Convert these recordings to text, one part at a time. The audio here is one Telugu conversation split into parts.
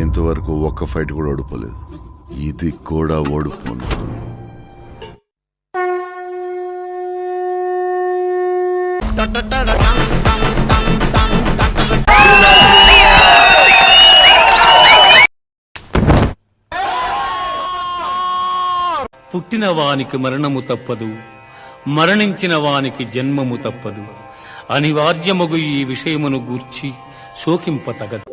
ఇంతవరకు ఒక్క ఫైట్ కూడా ఓడిపోలేదు. ఇది కూడా ఓడిపోను. పుట్టిన వానికి మరణము తప్పదు, మరణించిన వానికి జన్మము తప్పదు. అనివార్యమగు ఈ విషయమును గూర్చి శోకింపతగదు.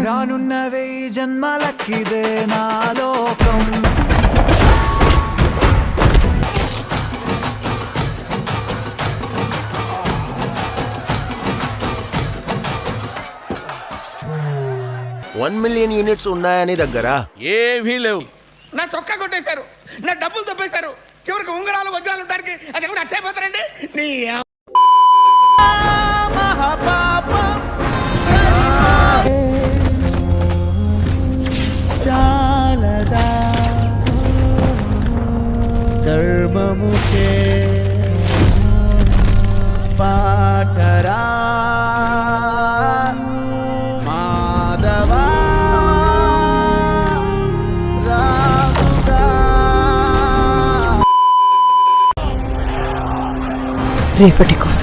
రానున్న 1000 జన్మలకిదే నా లోకం. $1 మిలియన్ యూనిట్స్ ఉన్నాయని దగ్గర ఏవీ లేవు. నా చొక్కా కొట్టేశారు, నా డబ్బులు తప్పేశారు, చివరికి ఉంగరాలు వజ్రాలు ఉంటానికి అది కూడా అచ్చైపోతారండి. నీ చాలదా ధర్మముకే పాటరా మాధవా రాముగా. రేపటి కోసం